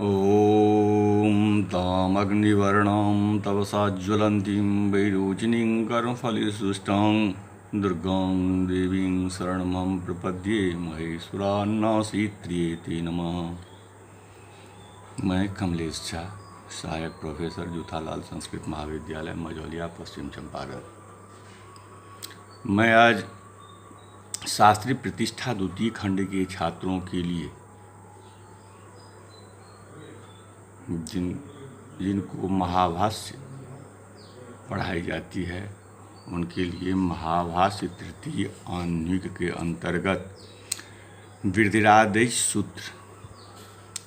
ॐ तामग्निवर्णां तपसा ज्वलन्तीं वैरोचिनीं कर्मफलसुष्टां दुर्गां देवीं शरणमहं प्रपद्ये महेश्वरान्नासीत्र्ये ते नमः। मैं कमलेश झा, सहायक प्रोफेसर जूथालाल संस्कृत महाविद्यालय मझौलिया, पश्चिम चंपारण। मैं आज शास्त्री प्रतिष्ठा द्वितीय खंड के छात्रों के लिए जिनको महाभाष्य पढ़ाई जाती है उनके लिए महाभाष्य तृतीय आन्विक के अंतर्गत वृद्धिरादेश सूत्र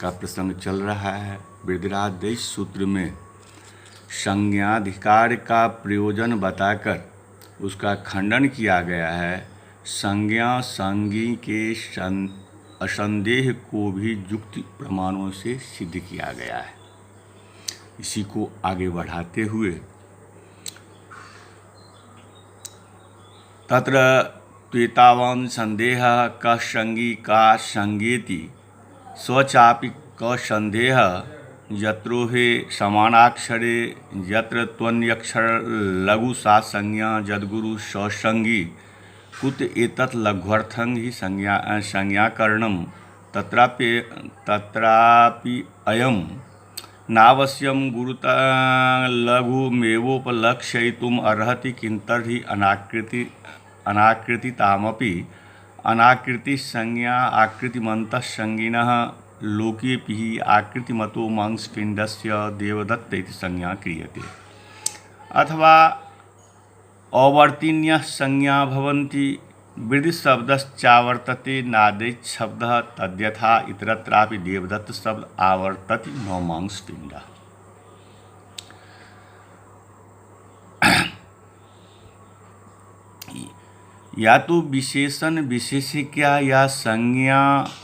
का प्रसंग चल रहा है। वृद्धिरादेश सूत्र में संज्ञाधिकार का प्रयोजन बताकर उसका खंडन किया गया है। संज्ञा संज्ञी के असंदेह को भी युक्ति प्रमाणों से सिद्ध किया गया है। इसी को आगे बढ़ाते हुए तत्र त्वेतावान संदेह क संगी का संगेति स्वचापि क संदेह यत्रो हे समानाक्षरे यत्र त्वन्यक्षर लघु सा संज्ञा जदगुरु ससंगी कुत एतत् लघ्वर्थं ही संज्ञाकरणं तत्रापि अयं नावश्यं गुरुता लघुमेवोपलक्षयितुम् अर्हति किन्तर्हि अनाकृतितामपि अनाकृति संज्ञा आकृतिमन्तः संगिनः लोकेऽपि आकृतिमतो मांसपिण्डस्य देवदत्त इति संज्ञा क्रियते। अथवा अवर्तिन्यः संज्ञा भवन्ति वृद्धि शब्दश्चावर्तते नादेश शब्दः तद्यथा इतरत्रापि देवदत्त शब्द आवर्तति न मांसपिण्डः। या तो विशेषण विशेषिका या संज्ञा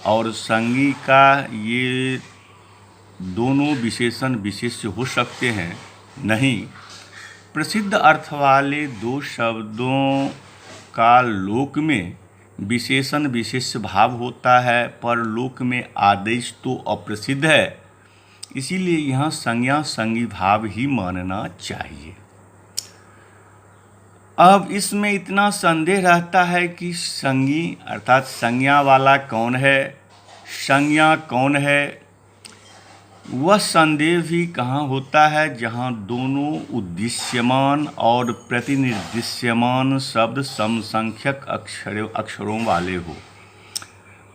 और संज्ञी का ये दोनों विशेषण विशेष्य हो सकते हैं। नहीं, प्रसिद्ध अर्थ वाले दो शब्दों का लोक में विशेषण विशेष्य भाव होता है, पर लोक में आदेश तो अप्रसिद्ध है, इसीलिए यहाँ संज्ञा संज्ञी भाव ही मानना चाहिए। अब इसमें इतना संदेह रहता है कि संज्ञी अर्थात संज्ञा वाला कौन है, संज्ञा कौन है। वह संदेह भी कहाँ होता है जहाँ दोनों उद्देश्यमान और प्रतिनिर्देश्यमान शब्द समसंख्यक अक्षरों वाले हो।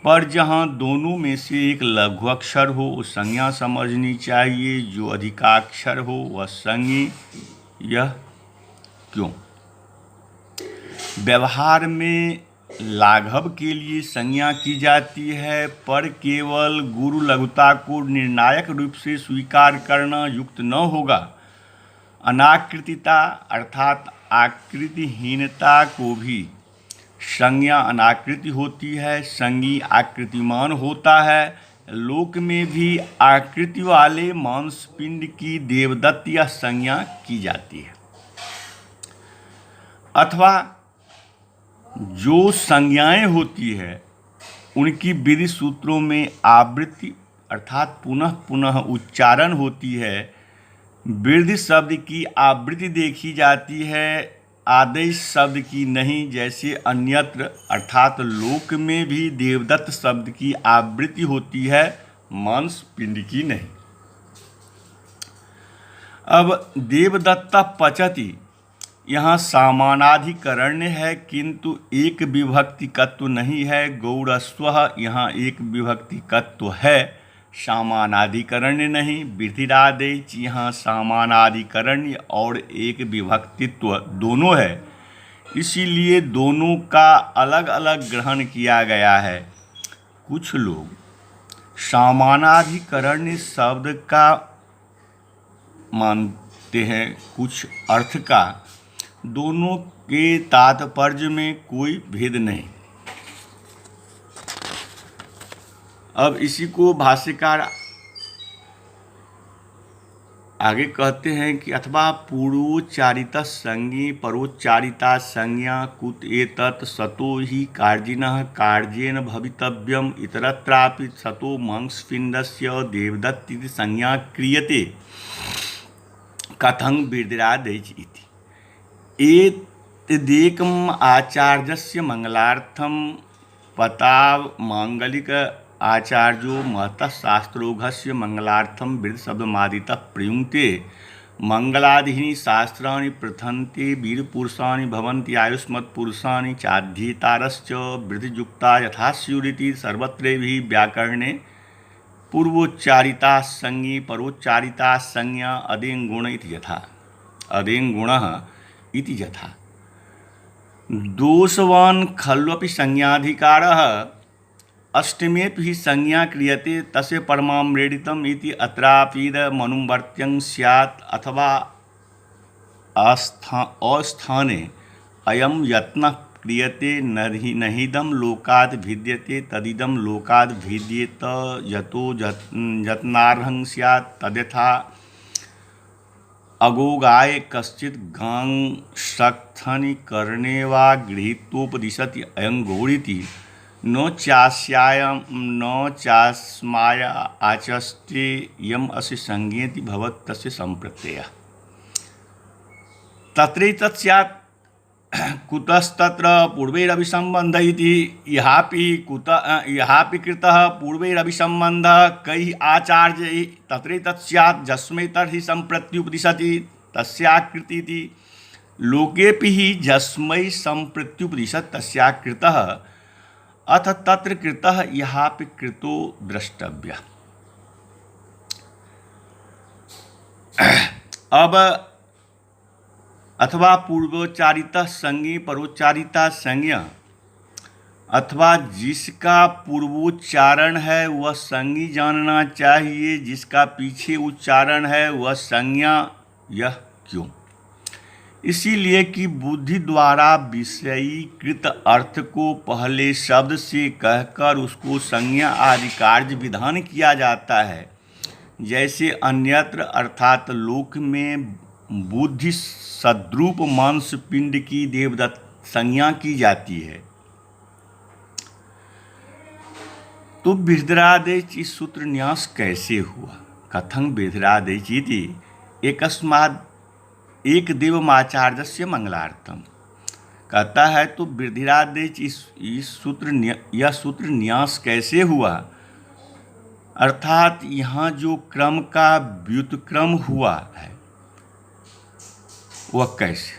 पर जहाँ दोनों में से एक लघु अक्षर हो वो संज्ञा समझनी चाहिए, जो अधिकाक्षर हो वह संज्ञी। यह क्यों? व्यवहार में लाघव के लिए संज्ञा की जाती है, पर केवल गुरु लघुता को निर्णायक रूप से स्वीकार करना युक्त न होगा। अनाकृतिता अर्थात आकृतिहीनता को भी संज्ञा अनाकृति होती है, संज्ञी आकृतिमान होता है। लोक में भी आकृति वाले मांसपिंड की देवदत्त या संज्ञा की जाती है। अथवा जो संज्ञाएं होती है उनकी विधि सूत्रों में आवृत्ति अर्थात पुनः पुनः उच्चारण होती है। वृद्धि शब्द की आवृत्ति देखी जाती है, आदेश शब्द की नहीं। जैसे अन्यत्र अर्थात लोक में भी देवदत्त शब्द की आवृत्ति होती है, मांस पिंड की नहीं। अब देवदत्त पचति यहाँ सामानाधिकरण है, किंतु एक विभक्ति तत्व नहीं है। गौरस्वः यहाँ एक विभक्ति तत्व है, सामानाधिकरण नहीं। वृद्धिरादेश यहाँ सामानाधिकरण और एक विभक्तित्व दोनों है, इसीलिए दोनों का अलग अलग ग्रहण किया गया है। कुछ लोग सामानाधिकरण शब्द का मानते हैं, कुछ अर्थ का। दोनों के तात्पर्य में कोई भेद नहीं। अब इसी को भाष्यकार आगे कहते हैं कि अथवा पूर्वोच्चारिता संज्ञे परोच्चारिता संज्ञा कुत एतत् सतो ही कार्जिनः कार्जेन भवितव्यम इतरत्रापि सतो मंसपिंडस्य देवदत्तिति संज्ञा क्रियते कथं वृद्धिरादेश इति। एतदेकम् आचार्यस्य मंगलार्थं पताव मांगलिक आचार्यो महतः शास्त्रोघस्य मंगलार्थं वृद्धशब्दमादितः प्रयुङ्क्ते मंगलादीनि शास्त्राणि प्रथन्ते वीरपुरुषाणि भवन्ति आयुष्मत्पुरुषाणि चाध्येतारश्च वृद्धियुक्ता यथा स्युरिति सर्वत्रैः व्याकरणे पूर्वोच्चारिता संज्ञे परोच्चारिता संज्ञा अदेङ्गुण इति यथा अदेङ्गुणः इति यथा दोषवान् खल्वपि संज्ञाधिकारः अष्टमेपि हि संज्ञा क्रियते तस्य परमामृडितम् इति अत्रापीदमनुवर्त्यं स्यात् अथवा अस्थाने अयं यत्नः क्रियते नहिदं लोकाद् भिद्यते तदिदं लोकाद् भिद्येत यतो यत्नार्हं स्यात् तद्यथा अगोगाय कश्चित् गांशक्थनि कर्णे वा गृहीतोपदिशति अयं गौरिति न चास्माय आचस्ते यम अस्य संज्ञेति भवत् तस्य संप्रत्ययः तत्रैतत् स्यात् कुतस्तत्र पूर्वैरभिसंबन्धः इति यहापि कृतः पूर्वैरभिसंबन्धः कैः आचार्यैः तत्रैतत् स्यात् जस्मै तर्हि संप्रत्युपदिशति तस्याकृतीति लोकेऽपि हि जस्मै संप्रत्युपदिशत् तस्याकृतः अथ तत्र कृतः यहापि कृतो द्रष्टव्यः। अब अथवा पूर्वोच्चारिता संज्ञे परोच्चारिता संज्ञा अथवा जिसका पूर्वोच्चारण है वह संज्ञी जानना चाहिए, जिसका पीछे उच्चारण है वह संज्ञा। यह क्यों? इसीलिए कि बुद्धि द्वारा विषयीकृत अर्थ को पहले शब्द से कहकर उसको संज्ञा आदि कार्य विधान किया जाता है। जैसे अन्यत्र अर्थात लोक में बुद्धि सद्रूप मांस पिंड की देवदत्त संज्ञा की जाती है। तो वृद्धिरादेश इस सूत्र न्यास कैसे हुआ? कथं वृद्धिरादेश इति एकस्माद् एक देवमाचार्यस्य मंगलार्थम कहता है। तो वृद्धिरादेश यह सूत्र न्यास कैसे हुआ? अर्थात यहाँ जो क्रम का व्युत्क्रम हुआ है वह कैसे?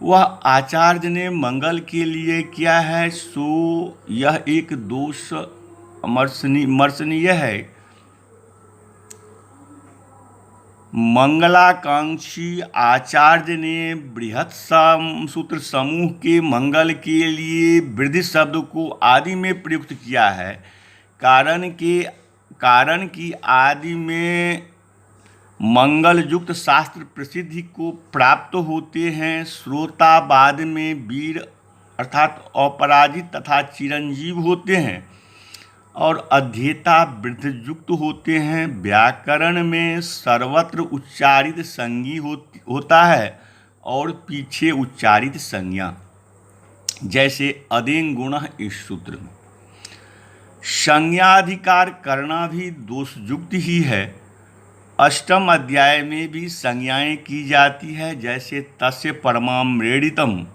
वह आचार्य ने मंगल के लिए किया है, सो यह एक दोष मर्शनीय है। मंगलाकांक्षी आचार्य ने बृहत् सूत्र समूह के मंगल के लिए वृद्धि शब्द को आदि में प्रयुक्त किया है। कारण कि आदि में मंगल युक्त शास्त्र प्रसिद्धि को प्राप्त होते हैं। श्रोता बाद में वीर अर्थात अपराजित तथा चिरंजीव होते हैं और अध्येता वृद्धि युक्त होते हैं। व्याकरण में सर्वत्र उच्चारित संज्ञी होता है और पीछे उच्चारित संज्ञा, जैसे अदेंगुणः इस सूत्र में। संज्ञाधिकार करना भी दोषयुक्त ही है। अष्टम अध्याय में भी संज्ञाएं की जाती है, जैसे तस्य परमामृडितम।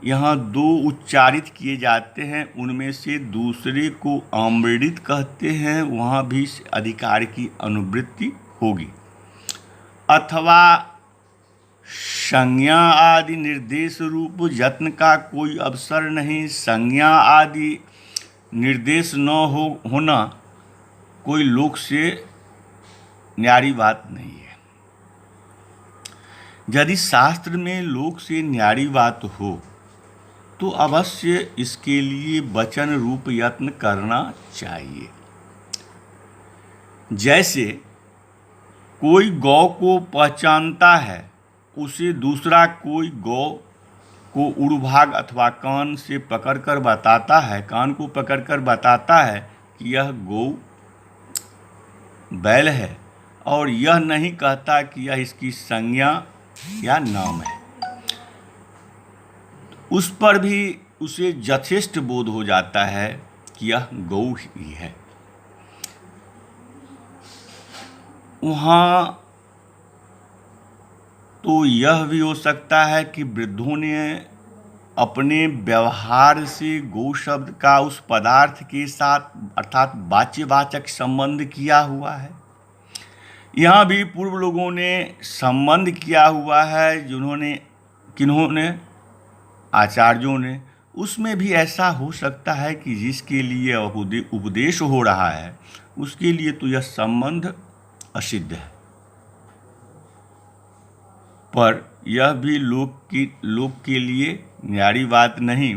यहाँ दो उच्चारित किए जाते हैं, उनमें से दूसरे को आमृडित कहते हैं, वहाँ भी अधिकार की अनुवृत्ति होगी। अथवा संज्ञा आदि निर्देश रूप यत्न का कोई अवसर नहीं। संज्ञा आदि निर्देश न होना कोई लोक से न्यारी बात नहीं है। यदि शास्त्र में लोक से न्यारी बात हो तो अवश्य इसके लिए वचन रूप यत्न करना चाहिए। जैसे कोई गौ को पहचानता है, उसे दूसरा कोई गौ को उड़भाग अथवा कान से पकड़कर बताता है, कान को पकड़कर बताता है कि यह गौ बैल है, और यह नहीं कहता कि यह इसकी संज्ञा या नाम है। उस पर भी उसे यथेष्ट बोध हो जाता है कि यह गौ ही है। वहाँ तो यह भी हो सकता है कि वृद्धों ने अपने व्यवहार से गौ शब्द का उस पदार्थ के साथ अर्थात वाच्यवाचक संबंध किया हुआ है। यहाँ भी पूर्व लोगों ने संबंध किया हुआ है, किन्होंने आचार्यों ने। उसमें भी ऐसा हो सकता है कि जिसके लिए उपदेश हो रहा है उसके लिए तो यह संबंध असिद्ध है, पर यह भी लोक के लिए न्यारी बात नहीं।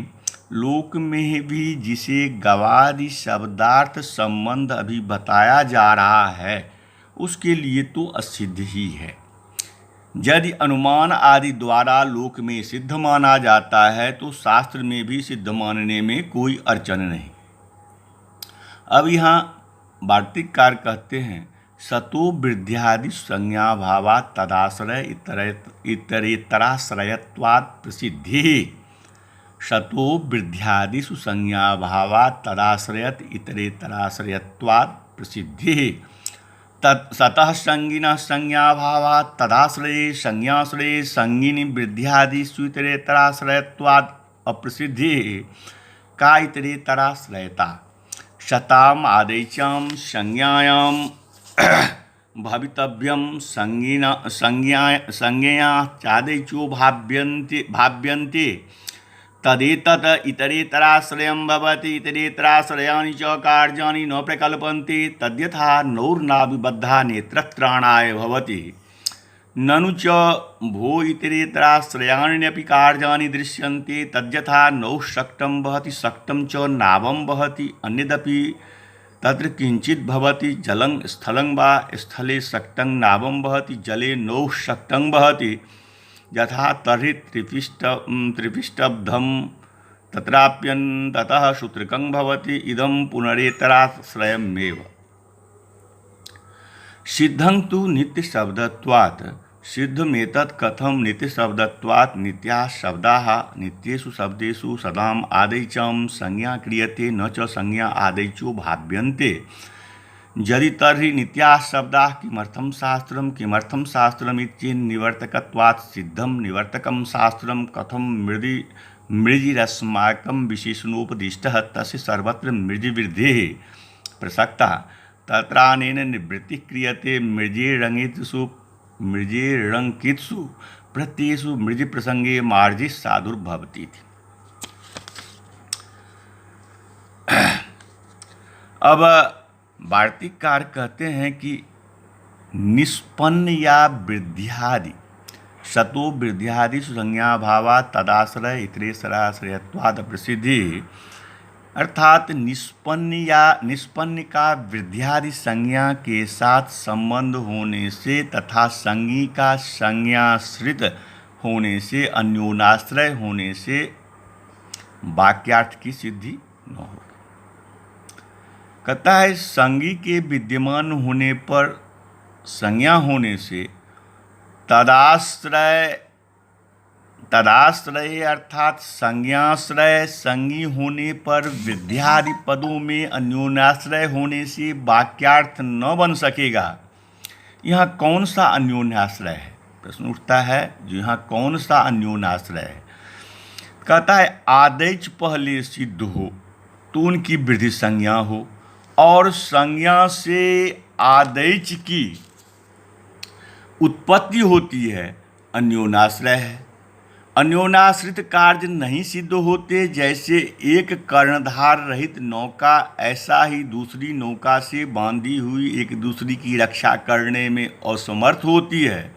लोक में भी जिसे गवादि शब्दार्थ संबंध अभी बताया जा रहा है उसके लिए तो असिद्ध ही है। यदि अनुमान आदि द्वारा लोक में सिद्ध माना जाता है तो शास्त्र में भी सिद्ध मानने में कोई अड़चन नहीं। अब यहाँ वार्तिककार कहते हैं, सतो वृद्ध्यादि संज्ञा भावा तदाश्रय इतरेतराश्रयत्वात् प्रसिद्धि। सतो वृद्ध्यादिषु संज्ञा भावा तदाश्रयत इतरेतराश्रयत्वात् प्रसिद्धि। सतः संगिनः संज्ञाभावा तदाश्रये संज्ञाश्रये संगिनी वृद्ध्यादिषु इतरेतराश्रयत्वात् अप्रसिद्धिः। का इतरेतराश्रयता? शताम् आदैच्यां संज्ञायां भवितव्यं संज्ञया चादैचो भाव्यन्ते तदेतत् इतरेतराश्रयं भवति। इतरेतराश्रयाणि च कार्याणि न प्रकल्पन्ते तद्यथा नौर्नाभिबद्धा नेत्रत्राणाय भवति। ननु च भो इतरेतराश्रयाण्यपि कार्याणि दृश्यन्ते तद्यथा नौ शक्तं भवति शक्तं च नाभं भवति। अन्यदपि तत्र किंचित् भवति जलं स्थलं वा स्थले शक्तं नाभं भवति जले नौ शक्तं भवति। यथा तर्हि त्रिपिष्टब्धं तत्राप्यन्ततः सूत्रकं भवति। इदं पुनरेतराश्रयमेव। सिद्धं तु नित्यशब्दत्वात्। सिद्धमेतत् कथं नित्यशब्दत्वात्? नित्याः शब्दाः नित्येषु शब्देषु सदाम् आदैचं संज्ञा क्रियते न च संज्ञा आदैचो भाव्यन्ते। यदि तर्हि नित्याः शब्दाः किमर्थं शास्त्रं किमर्थं शास्त्रमित्येन्निवर्तकत्वात् सिद्धं निवर्तकं शास्त्रं कथं मृजिरस्माकं विशेषणोपदिष्टः तस्य सर्वत्र मृजिवृद्धेः प्रसक्ता। तत्रानेन निवृत्तिः क्रियते मृजेरङ्कित्सु प्रत्ययेषु मृजिप्रसंगे मार्जिः साधुर्भवति। अब वार्तिककार कहते हैं कि निष्पन्न या वृद्ध्यादि सतो वृद्ध्यादि संज्ञा भावा तदाश्रय इतरेतराश्रयत्वात् प्रसिद्धि। अर्थात निष्पन्न का वृद्ध्यादि संज्ञा के साथ संबंध होने से तथा संज्ञी का संज्ञाश्रित होने से अन्योनाश्रय होने से वाक्यार्थ की सिद्धि न हो। कहता है संगी के विद्यमान होने पर संज्ञा होने से तदाश्रय अर्थात संज्ञाश्रय संगी होने पर विद्यादि पदों में अन्योन्याश्रय होने से वाक्यार्थ न बन सकेगा। यहाँ कौन सा अन्योन्याश्रय है? प्रश्न उठता है जो यहाँ कौन सा अन्योन्याश्रय है। कहता है आदैच पहले सिद्ध हो तो उनकी वृद्धि संज्ञा हो और संज्ञा से आदैच की उत्पत्ति होती है, अन्योनाश्रय है। अन्योनाश्रित कार्य नहीं सिद्ध होते। जैसे एक कर्णधार रहित नौका ऐसा ही दूसरी नौका से बांधी हुई एक दूसरी की रक्षा करने में असमर्थ होती है।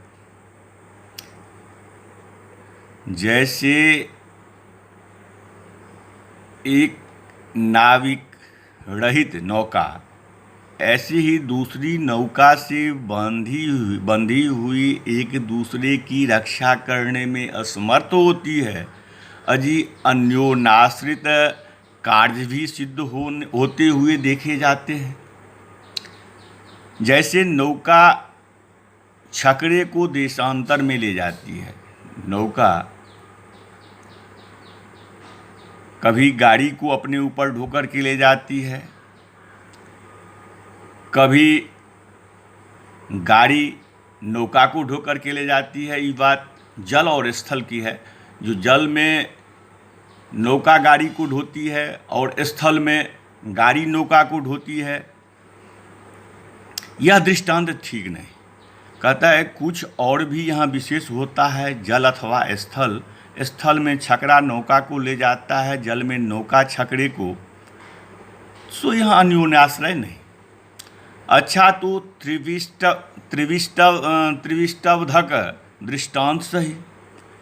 जैसे एक नाविक रहित नौका ऐसी ही दूसरी नौका से बंधी हुई एक दूसरे की रक्षा करने में असमर्थ होती है। अजी अन्योनाश्रित कार्य भी सिद्ध होते हुए देखे जाते हैं। जैसे नौका छकड़े को देशांतर में ले जाती है। नौका कभी गाड़ी को अपने ऊपर ढोकर के ले जाती है, कभी गाड़ी नौका को ढोकर के ले जाती है। ये बात जल और स्थल की है। जो जल में नौका गाड़ी को ढोती है और स्थल में गाड़ी नौका को ढोती है, यह दृष्टांत ठीक नहीं। कहता है कुछ और भी यहाँ विशेष होता है, जल अथवा स्थल। स्थल में छकड़ा नौका को ले जाता है, जल में नौका छकड़े को। सो यहाँ अन्योन्याश्रय नहीं। अच्छा, तो त्रिविष्टवधक दृष्टांत सही।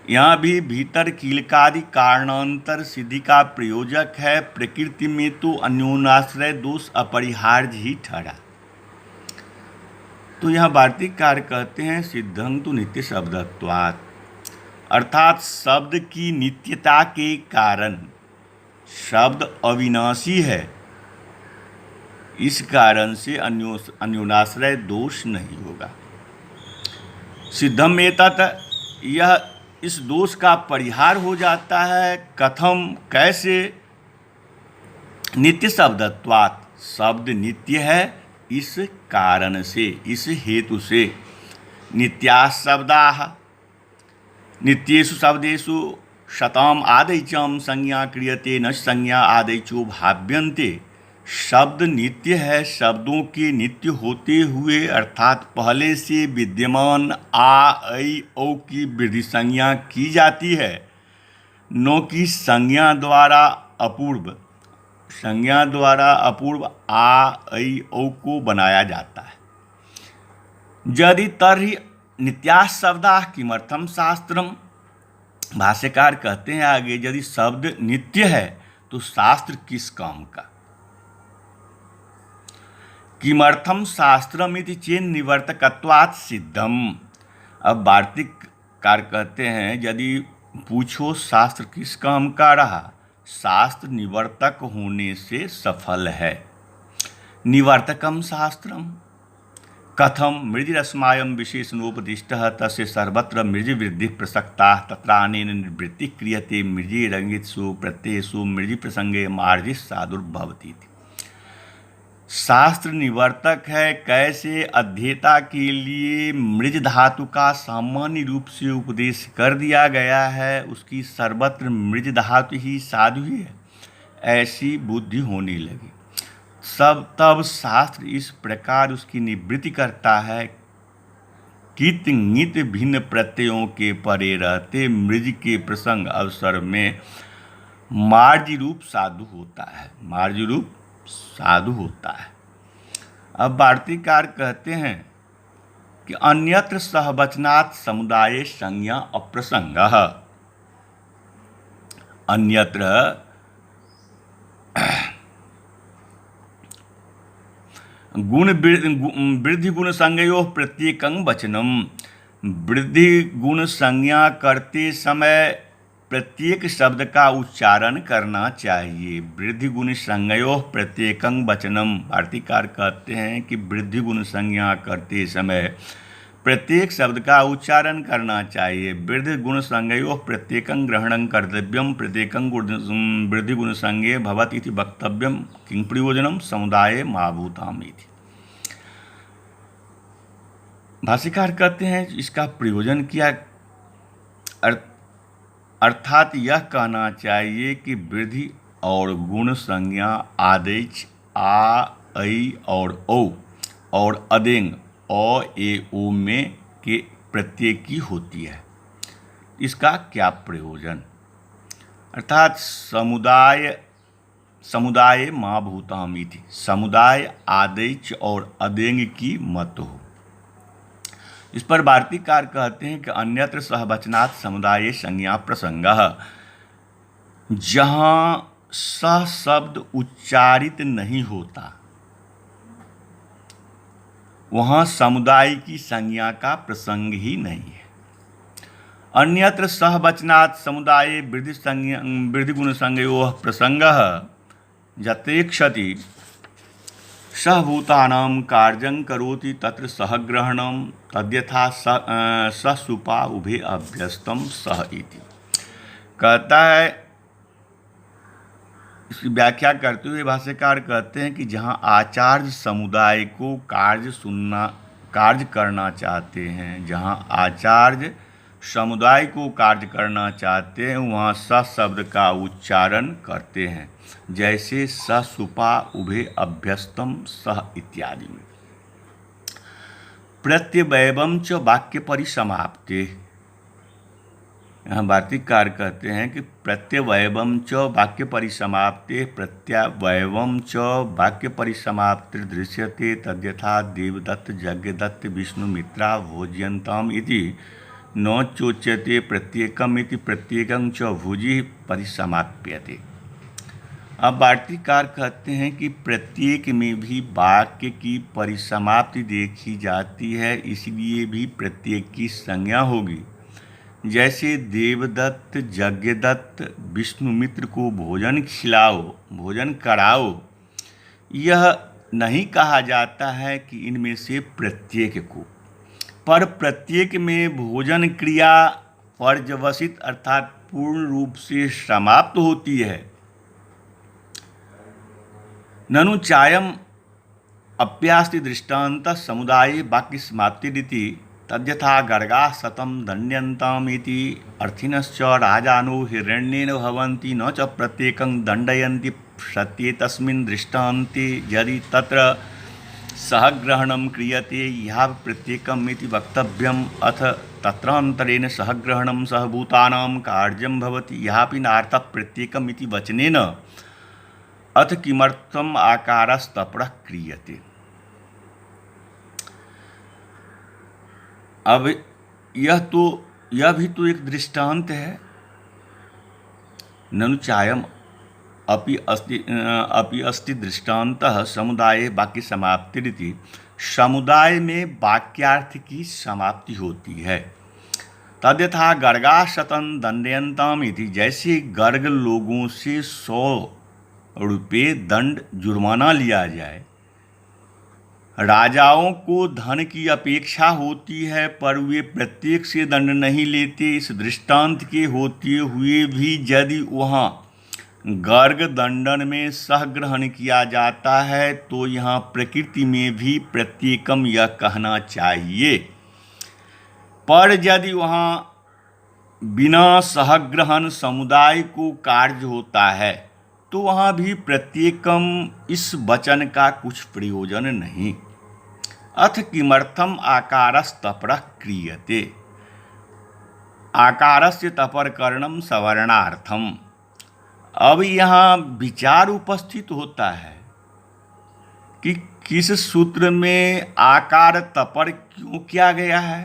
यहाँ भी भीतर कीलकादि कारणांतर सिद्धि का प्रयोजक है। प्रकृति में तो अन्योन्याश्रय दोष अपरिहार्य ही ठहरा। तो यहाँ वार्तिककार कहते हैं सिद्धं तु नित्य शब्दत्वात्, अर्थात शब्द की नित्यता के कारण शब्द अविनाशी है। इस कारण से अन्योन्याश्रय दोष नहीं होगा। सिद्धम एतत्, यह इस दोष का परिहार हो जाता है। कथम, कैसे? नित्य शब्दत्वात्, शब्द नित्य है इस कारण से, इस हेतु से। नित्या शब्दाः, नित्येषु शब्देषु शतम आदैचम संज्ञा क्रियते न संज्ञा आदैचो भाव्यन्ते। शब्द नित्य है, शब्दों के नित्य होते हुए अर्थात पहले से विद्यमान आ ऐ औ की वृद्धि संज्ञा की जाती है, नो की संज्ञा द्वारा अपूर्व, संज्ञा द्वारा अपूर्व आ ऐ औ को बनाया जाता है। यदि तर्हि नित्या शब्दा किमर्थम शास्त्रम। भाष्यकार कहते हैं आगे, यदि शब्द नित्य है तो शास्त्र किस काम का। किमर्थम शास्त्रमिति चेन निवर्तकत्वात् सिद्धम। अब वार्तिककार कहते हैं यदि पूछो शास्त्र किस काम का रहा, शास्त्र निवर्तक होने से सफल है। निवर्तकम शास्त्रम कथम मृजिरस्मायं विशेषणोपदिष्टः तस्य सर्वत्र मृजिवृद्धि प्रसक्ता तत्रानेन निवृत्ति क्रियते मृजि रंगितसु प्रत्ययसु मृजि प्रसंगे मार्जि साधुर्भवति। शास्त्र निवर्तक है। कैसे? अध्येता के लिए मृज धातु का सामान्य रूप से उपदेश कर दिया गया है, उसकी सर्वत्र मृज धातु ही साधु ही है, ऐसी बुद्धि होने लगी। तब शास्त्र इस प्रकार उसकी निवृत्ति करता है। कित नित भिन्न प्रत्ययों के परे रहते मृज के प्रसंग अवसर में मार्ज रूप साधु होता है, मार्ज रूप साधु होता है। अब वार्तिककार कहते हैं कि अन्यत्र सहवचनात् समुदाये संज्ञा अप्रसंगः। अन्यत्र गुण वृद्धि गुण संज्ञयोः प्रत्येकं वचनम। वृद्धि गुण संज्ञा करते समय प्रत्येक शब्द का उच्चारण करना चाहिए। वृद्धि गुण संज्ञयोः प्रत्येकं वचनम। वार्तिककार कहते हैं कि वृद्धि गुण संज्ञा करते समय प्रत्येक शब्द का उच्चारण करना चाहिए। वृद्धि गुण संज्ञयोः प्रत्येकं ग्रहणं कर्तव्यम प्रत्येकं वृद्धि गुण संज्ञे भवति इति वक्तव्यम किं प्रयोजनम समुदाये महाभूताम इति। भाष्यकार कहते हैं इसका प्रयोजन क्या, अर्थात यह कहना चाहिए कि वृद्धि और गुण संज्ञा आदेश आ ऐ और औ और अदेंग अ ए ओ में के प्रत्यय की होती है। इसका क्या प्रयोजन, अर्थात समुदाय महाभूताम इति, समुदाय आदेश और अदेंग की मत हो। इस पर वार्तिककार कहते हैं कि अन्यत्र सहवचनात् समुदाये संज्ञा प्रसंगः। जहाँ सह शब्द उच्चारित नहीं होता वहाँ समुदाय की संज्ञा का प्रसंग ही नहीं है। अन्यत्र सहवचनात् समुदाये वृद्धि गुण संज्ञयोः प्रसंगः यथेक्षति सह भूतानां कार्यं करोति तत्र सह ग्रहणं तद्यथा ससुपा उभे अभ्यस्तं सह इति। कहता है, इसकी व्याख्या करते हुए भाष्यकार कहते हैं कि जहाँ आचार्य समुदाय को कार्य करना चाहते हैं, जहाँ आचार्य समुदाय को कार्य करना चाहते हैं, वहाँ स शब्द का उच्चारण करते हैं, जैसे ससुपा उभे अभ्यस्तम सह इत्यादि में। प्रत्यवयवम च वाक्य परिसमाप्ते, यहाँ वार्तिककार कहते हैं कि प्रत्यवयवम च वाक्य परिसमाप्ते प्रत्यवयवम च वाक्य परिसमाप्ति दृश्यते तद्यथा देवदत्त यज्ञदत्त विष्णुमित्रा भोज्यन्ताम इति न चोच्यते प्रत्येकम इति प्रत्येकं च भुजि परिसमाप्यते। अब वार्तिककार कहते हैं कि प्रत्येक में भी वाक्य की परिसमाप्ति देखी जाती है, इसलिए भी प्रत्येक की संज्ञा होगी। जैसे देवदत्त यज्ञदत्त विष्णुमित्र को भोजन खिलाओ, भोजन कराओ, यह नहीं कहा जाता है कि इनमें से प्रत्येक को, पर प्रत्येक में भोजन क्रिया पर्यवसित अर्थात पूर्ण रूप से समाप्त होती है। ननु चायम अप्यास्ति दृष्टांत समुदाये वाक्य समाप्तिरिति तद्यथा गर्गा शतं दण्ड्यन्ताम् इति अर्थिनश्च राजानो हिरण्येन भवन्ति न च प्रत्येकं दण्डयन्ति सत्ये तस्मिन् दृष्टान्ते यदि तत्र सहग्रहणं क्रियते यः प्रत्येकम् इति वक्तव्यम् अथ तत्रान्तरेण सहग्रहणं सहभूतानां कार्यं भवति यहापि नार्थः प्रत्येकम् इति वचनेन अथ किमर्थम् आकारस्तपरः क्रियते। अब यह भी तो एक दृष्टांत है। ननु चायम अपि अस्ति दृष्टान्तः समुदाये वाक्य समाप्तिरिति, समुदाय में वाक्यार्थ की समाप्ति होती है। तद्यथा गर्गा शतं दण्डयन्ताम् इति, जैसे गर्ग लोगों से 100 रुपये दंड जुर्माना लिया जाए। राजाओं को धन की अपेक्षा होती है, पर वे प्रत्येक से दंड नहीं लेते। इस दृष्टांत के होते हुए भी यदि वहाँ गर्ग दंडन में सहग्रहण किया जाता है तो यहाँ प्रकृति में भी प्रत्येकम यह कहना चाहिए, पर यदि वहाँ बिना सहग्रहण समुदाय को कार्य होता है तो वहाँ भी प्रत्येकम इस वचन का कुछ प्रयोजन नहीं। अथ किमर्थम आकारस्तपरः क्रियते, आकारस्य तपरकरणम सवर्णार्थम। अब यहाँ विचार उपस्थित होता है कि किस सूत्र में आकार तपर क्यों किया गया है।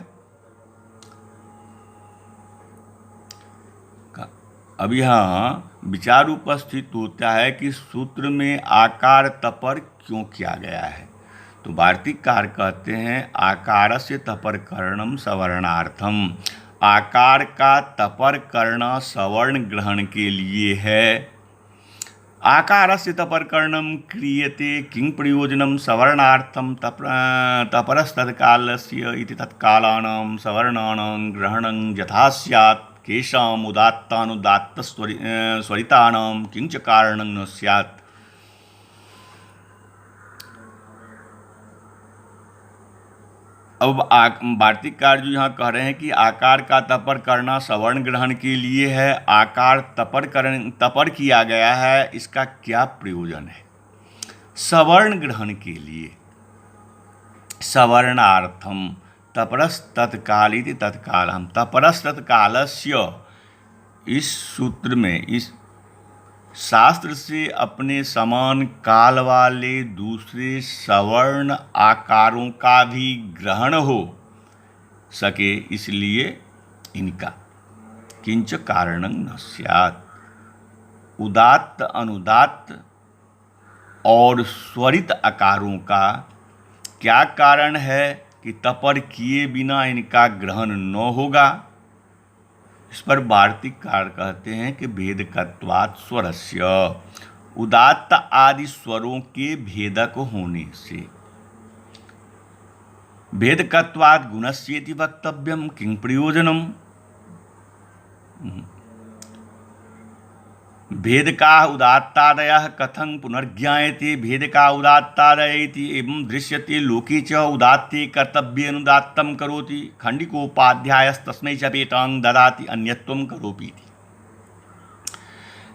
अब यहाँ विचार उपस्थित होता है कि सूत्र में आकार तपर क्यों किया गया है। तो वार्तिककार कहते हैं आकारस्य तपरकरणम सवर्णार्थम, आकार का तपर करना सवर्ण ग्रहण के लिए है। आकारस्य तपरकरणम क्रियते किं प्रयोजनम सवर्णार्थम तपरस्तत्कालस्य इति तत्कालानां सवर्णानां ग्रहणं यथा स्यात् केषाम् उदात्तानुदात्त स्वरितानां किंच कारणं न स्यात्। अब वार्तिककार जो यहाँ कह रहे हैं कि आकार का तपर करना सवर्ण ग्रहण के लिए है, आकार तपर किया गया है, इसका क्या प्रयोजन है। सवर्ण ग्रहण के लिए, सवर्णार्थम तपरस्तत्काल इति तत्कालम, तपरस्तत्कालस्य इस सूत्र में, इस शास्त्र से अपने समान काल वाले दूसरे सवर्ण आकारों का भी ग्रहण हो सके, इसलिए इनका किंच कारणं न स्यात्। उदात्त अनुदात्त और स्वरित आकारों का क्या कारण है कि तपर किए बिना इनका ग्रहण न होगा। इस पर वार्तिककार कहते हैं कि भेदकत्वात् स्वरस्य, उदात्त आदि स्वरों के भेदक होने से। भेदकत्वात् गुणस्येति वक्तव्यम किं प्रयोजनम। भेदका उदात्तादयः कथं पुनर्ज्ञायते। भेदका उदात्तादय इति एवं दृश्यते लोके च उदात्ते कर्तव्येनुदात्तं करोति। खंडिकोपाध्यायस्तस्मै च पेटां ददाति अन्यत्वं करोपि।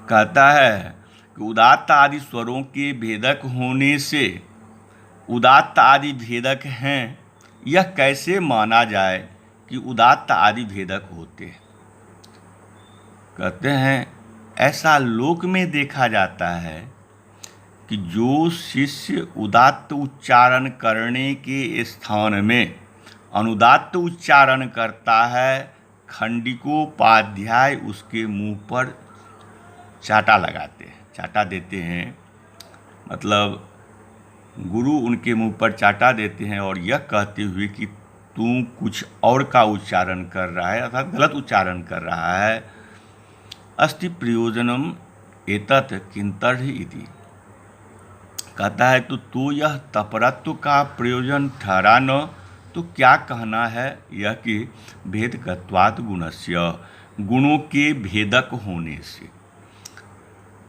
कहता है कि उदात्त आदि स्वरों के भेदक होने से उदात्त आदि भेदक हैं, यह कैसे माना जाए कि उदात्त आदि भेदक होते हैं। कहते हैं ऐसा लोक में देखा जाता है कि जो शिष्य उदात्त उच्चारण करने के स्थान में अनुदात्त उच्चारण करता है, खंडिकोपाध्याय उसके मुंह पर चाटा लगाते हैं, चाटा देते हैं। मतलब गुरु उनके मुंह पर चाटा देते हैं और यह कहते हुए कि तू कुछ और का उच्चारण कर रहा है, अर्थात गलत उच्चारण कर रहा है। अस्ति प्रयोजनम एतत् किंतर्हि इति। कहता है तो यह तपरत्व का प्रयोजन ठहरा न, तो क्या कहना है यह कि भेदकत्वात् गुणस्य, गुणों के भेदक होने से।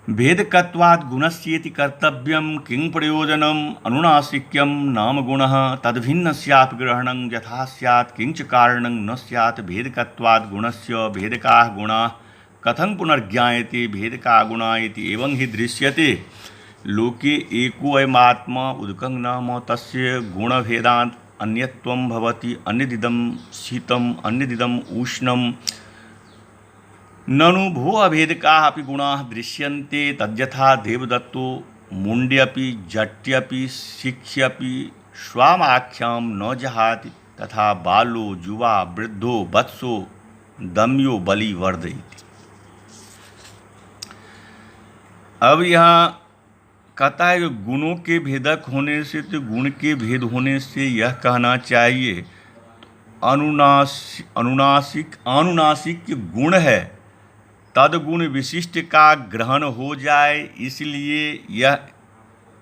भेदकत्वात् गुणस्येति कर्तव्यम किं प्रयोजनम अनुनासिक्यम नाम गुणः तद्भिन्नस्यापि ग्रहणं यथा स्यात् किंच कारणं न स्यात्। भेदकत्वात् गुणस्य भेदकाः गुणाः कथं पुनर्ज्ञायते। भेदका गुणा इति एवं हि दृश्यते लोके एको अयमात्मा उदकं नाम तस्य गुणभेदात् अन्यत्वं भवति। अन्यदिदं शीतम् अन्यदिदं उष्णं ननु भो अभेदकाः अपि गुणाः दृश्यन्ते। तद्यथा देवदत्तो मुण्ड्यपि जट्यपि शिक्ष्यपि स्वामाख्यां न जहाति, तथा बालो युवा वृद्धो वत्सो दम्यो बलि वर्धयति। अब यहाँ कहता है कि गुणों के भेदक होने से, तो गुण के भेद होने से यह कहना चाहिए अनुनासिक गुण है, तदगुण विशिष्ट का ग्रहण हो जाए। इसलिए यह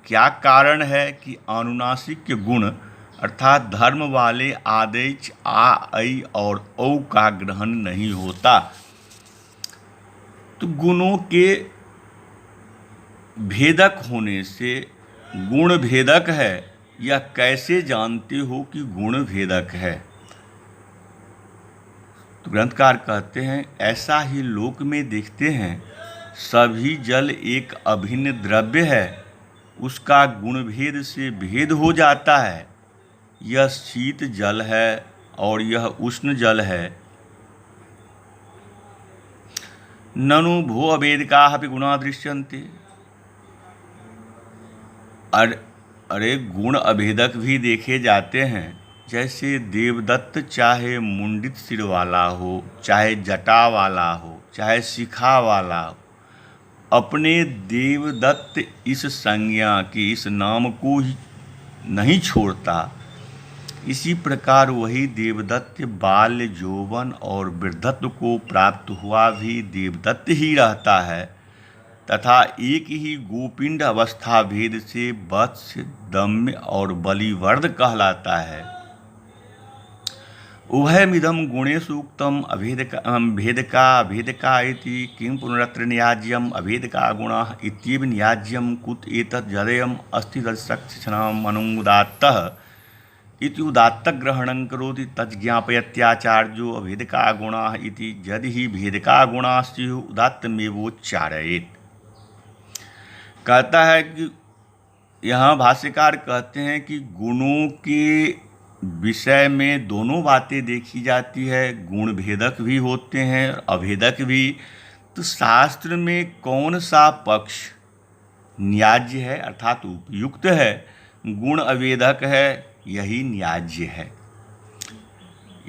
क्या कारण है कि अनुनासिक गुण अर्थात धर्म वाले आदेश आ ऐ और औ का ग्रहण नहीं होता। तो गुणों के भेदक होने से गुण भेदक है, यह कैसे जानते हो कि गुण भेदक है। तो ग्रंथकार कहते हैं ऐसा ही लोक में देखते हैं, सभी जल एक अभिन्न द्रव्य है, उसका गुण भेद से भेद हो जाता है। यह शीत जल है और यह उष्ण जल है। ननु भो अभेदकाः अपि गुणा दृश्यन्ते। अरे गुण अभेदक भी देखे जाते हैं। जैसे देवदत्त चाहे मुंडित सिर वाला हो, चाहे जटा वाला हो, चाहे शिखा वाला हो, अपने देवदत्त इस संज्ञा के इस नाम को ही नहीं छोड़ता। इसी प्रकार वही देवदत्त बाल्य यौवन और वृद्धत्व को प्राप्त हुआ भी देवदत्त ही रहता है, तथा एक ही गोपिंड अवस्था भेद से वत्स दम्य और बलिवर्ध कहलाता है। उभयमिदं गुणेषु उक्तम् भेदका इति किं पुनरत्र न्याज्यम्। अभेदका गुणाः इत्येव न्याज्यं कुत एतत् जदेयम् अस्ति तत्सक्षणाम् अनुदात्तः इति उदात्तग्रहणं करोति तज्ज्ञापयत्याचार्यो अभेदका गुणाः इति यदि हि भेदका गुणाः स्युः उदात्तमेवोच्चारयेत्। कहता है कि यहाँ भाष्यकार कहते हैं कि गुणों के विषय में दोनों बातें देखी जाती है, गुण भेदक भी होते हैं अभेदक भी। तो शास्त्र में कौन सा पक्ष न्याज्य है अर्थात उपयुक्त है, गुण अभेदक है, यही न्याज्य है।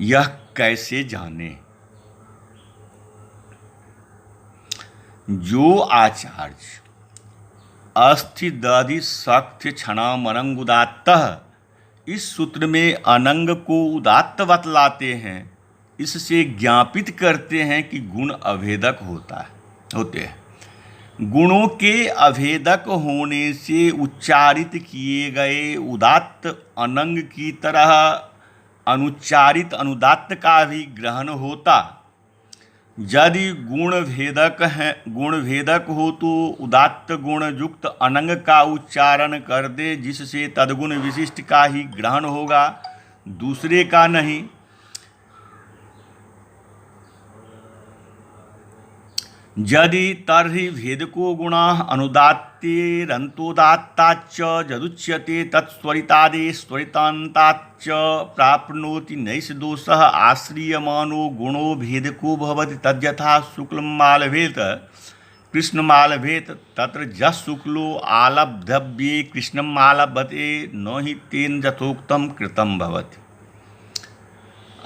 यह कैसे जाने। जो आचार्य अस्थि दधि शक्ति क्षणामनंग उदात्तः इस सूत्र में अनंग को उदात्त बतलाते हैं, इससे ज्ञापित करते हैं कि गुण अभेदक होते हैं। गुणों के अभेदक होने से उच्चारित किए गए उदात्त अनंग की तरह अनुच्चारित अनुदात्त का भी ग्रहण होता। यदि गुण भेदक हो तो उदात्त गुण युक्त अनंग का उच्चारण कर दे, जिससे तद्गुण विशिष्ट का ही ग्रहण होगा, दूसरे का नहीं। यदि तर्हि भेदको गुणाः अनुदात्तेरन्तोदात्ताच्च यदुच्यते तत्स्वरितादेस्वरितान्ताच्च प्राप्नोति नैष दोषः आश्रियमानो गुणो भेदको भवति। तद्यथा शुक्लमालभेत कृष्णमालभेत तत्र यः शुक्लो आलब्धव्ये कृष्णमालभते न हि तेन यथोक्तं कृतं भवति।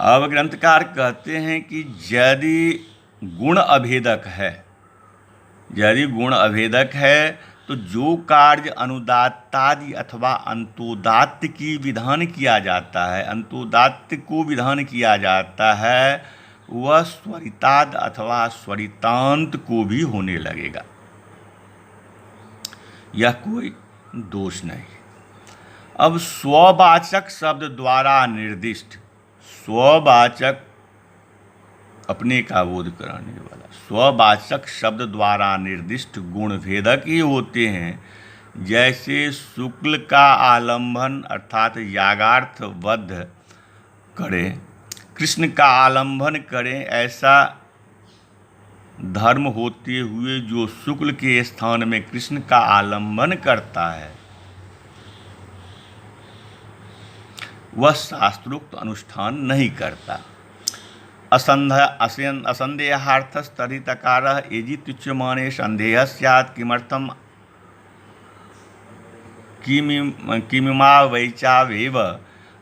अब ग्रंथकार कहते हैं कि यदि गुण अभेदक है तो जो कार्य अनुदात्तादि अथवा अंतोदात्त की विधान किया जाता है, अंतोदात्त को विधान किया जाता है, वह स्वरिताद अथवा स्वरितांत को भी होने लगेगा। यह कोई दोष नहीं। अब स्ववाचक शब्द द्वारा निर्दिष्ट, स्ववाचक अपने का बोध कराने वाला, स्ववाचक शब्द द्वारा निर्दिष्ट गुण भेदक ही होते हैं। जैसे शुक्ल का आलंबन अर्थात यागार्थ वध करें, कृष्ण का आलंबन करें, ऐसा धर्म होते हुए जो शुक्ल के स्थान में कृष्ण का आलंबन करता है, वह शास्त्रोक्त अनुष्ठान नहीं करता। असंदेहार्थस्तर्हि तकारः एजित्युच्यमाने संदेहः स्यात् किमर्थं किमिमावैचावेव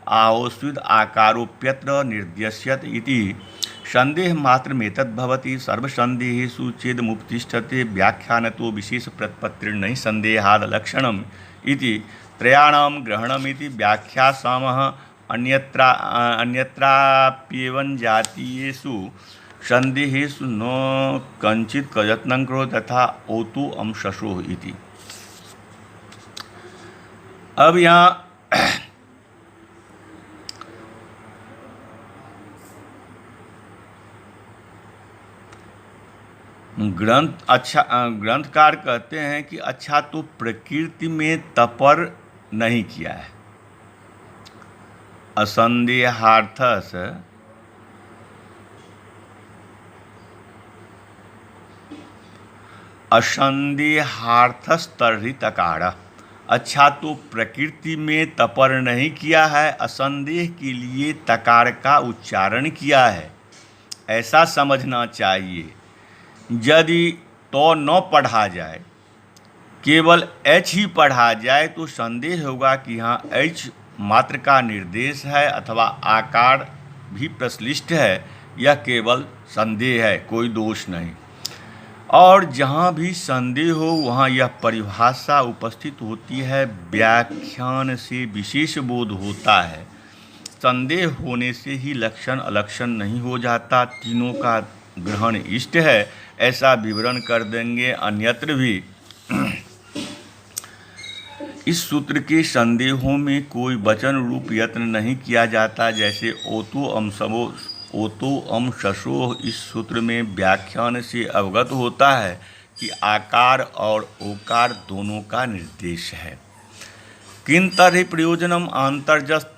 आहोस्विद आकारोप्यत्र निर्द्यस्यत इति संदेहमात्रमेतद्भवति। सर्वसंदेहेषु चेदमुपतिष्ठते व्याख्यानतो विशेषप्रतिपत्तिर्न संदेहाद् लक्षणम् इति त्रयाणां ग्रहणमिति व्याख्यासामः। अन्यत्राप्येवं जातीयेषु संदेहेषु न कञ्चित् यत्नं करोति तथा ओतु अंशशो इति। अब यहाँ ग्रंथकार कहते हैं कि अच्छा तो प्रकृति में तपर नहीं किया है। असंदेहार्थस असंदेहार्थस्तर्हि तकार। अच्छा तो प्रकृति में तपर नहीं किया है, असंदेह के लिए तकार का उच्चारण किया है, ऐसा समझना चाहिए। यदि तो न पढ़ा जाए, केवल एच ही पढ़ा जाए तो संदेह होगा कि हाँ एच मात्र का निर्देश है अथवा आकार भी प्रश्लिष्ट है। यह केवल संदेह है, कोई दोष नहीं। और जहाँ भी संदेह हो वहाँ यह परिभाषा उपस्थित होती है, व्याख्यान से विशेष बोध होता है। संदेह होने से ही लक्षण अलक्षण नहीं हो जाता, तीनों का ग्रहण इष्ट है, ऐसा विवरण कर देंगे अन्यत्र भी। इस सूत्र के संदेहों में कोई वचन रूप यत्न नहीं किया जाता। जैसे ओतो अम शशो, इस सूत्र में व्याख्यान से अवगत होता है कि आकार और ओकार दोनों का निर्देश है। किं तर्हि प्रयोजनम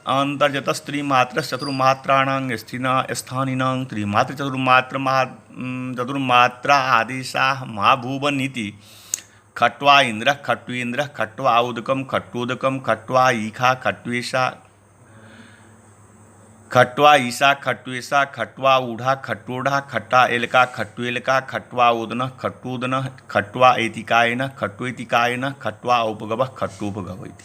आंतर्जतस्त्रिमात्र चतुर्मात्राणां स्थानिनां त्रिमात्र चतुर्मात्रा आदेशाः महाभुवनीति। खट्वा इंद्र खट्वेन्द्र खट्वा उदकम खट्वोदकम खट्वा ईखा खट्वेशा खट्वा ईशा खट्वेशा खट्वा ऊढ़ा खट्वोढ़ा खट्टा एलका खट्वेलका खट्वा उदन खट्वोदन खट्वा एतिकायन खट्वेतिकायन खट्वा उपगवः खट्वोपगव इति।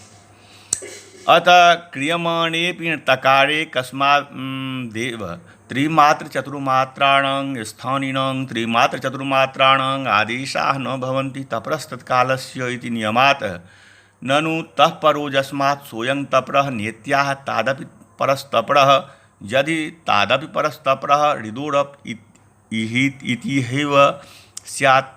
अतः क्रियमाणेऽपि तकारे कस्मादेव त्रिमात्र चतुर्मात्राणां स्थानिनां त्रिमात्र चतुर्मात्राणां आदेशाः न भवन्ति तपरस्तत्कालस्य इति नियमात्। ननु तः परो यस्मात् सोऽयं तपरः नेत्याः तादपि परस्तपरः। यदि तादपि परस्तपरः हृदोरप इतिहेव स्यात्।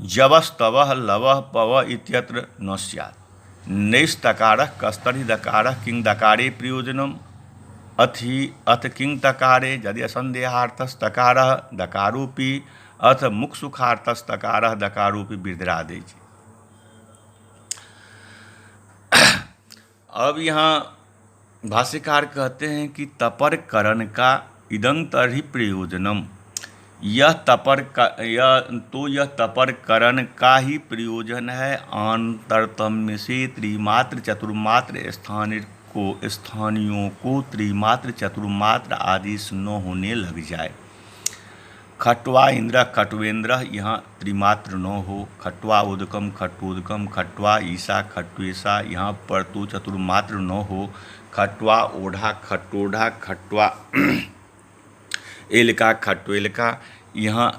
जवस्तवः लवः पव इत्यत्र न स्यात्। नैस्तकारः कस्तर्हि दकारः किं दकारे प्रयोजनम् अथ किं तकारे यदि असंदेहार्थस्तकारः दकारोपि अथ मुखसुखार्थस्तकारः दकारोपि वृद्धिरादेश। अब यहाँ भाष्यकार कहते हैं कि तपर करण का इदं तर्हि प्रयोजनम, यह तपर करण का ही प्रयोजन है। अंतरतम्य से त्रिमात्र चतुर्मात्र स्थानियों को त्रिमात्र चतुर्मात्र आदेश न होने लग जाए। खट्वा इंद्र खट्वेंद्र यहाँ त्रिमात्र न हो। खट्वा उदकम खट्वोदकम खट्वा ईसा खट्वेशा यहाँ पर तो चतुर्मात्र न हो। खट्वा ओढ़ा खट्टोढ़ा खट्वा एलका खट्वेलका यहाँ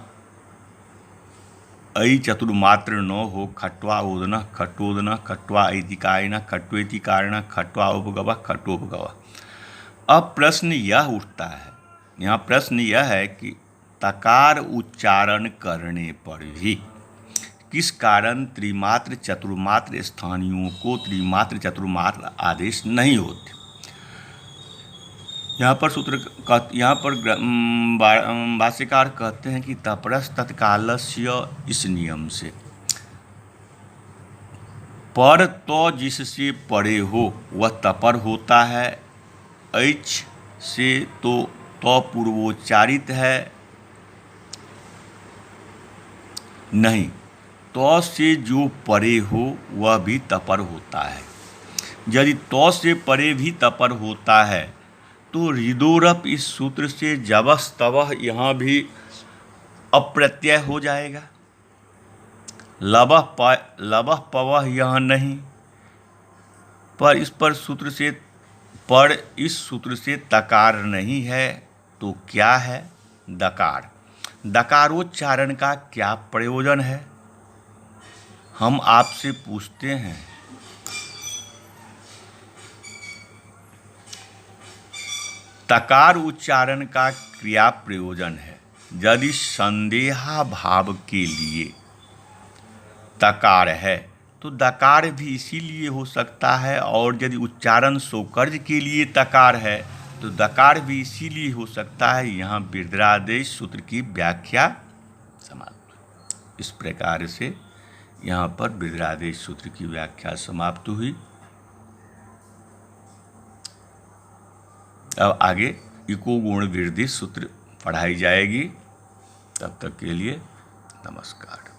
ऐ चतुर्मात्र न हो। खट्वा ओदन खट्टोदन खट्वा ऐतिकायन खट्वेति कारण खट्वा उपगव खट्टोपगव। अब प्रश्न यह उठता है, यहाँ प्रश्न यह है कि तकार उच्चारण करने पर भी किस कारण त्रिमात्र चतुर्मात्र स्थानियों को त्रिमात्र चतुर्मात्र आदेश नहीं होते। यहाँ पर भाष्यकार कहते हैं कि तपरस तत्कालस्य इस नियम से पर तो जिससे परे हो वह तपर होता है। ऐच से तो पूर्वोच्चारित है नहीं, तो से जो परे हो वह भी तपर होता है। यदि तो से परे भी तपर होता है तो हृदोरप इस सूत्र से जबस्तवः यहाँ भी अप्रत्यय हो जाएगा। लबह पवह यह नहीं, पर इस सूत्र से तकार नहीं है तो क्या है? दकार। दकारोच्चारण का क्या प्रयोजन है? हम आपसे पूछते हैं। तकार उच्चारण का क्रिया प्रयोजन है। यदि संदेहा भाव के लिए तकार है तो दकार भी इसीलिए हो सकता है, और यदि उच्चारण सोकर्ज के लिए तकार है तो दकार भी इसीलिए हो सकता है। यहाँ वृद्धिरादेश सूत्र की व्याख्या समाप्त। इस प्रकार से यहाँ पर वृद्धिरादेश सूत्र की व्याख्या समाप्त हुई। अब आगे इको गुण वृद्धि सूत्र पढ़ाई जाएगी। तब तक के लिए नमस्कार।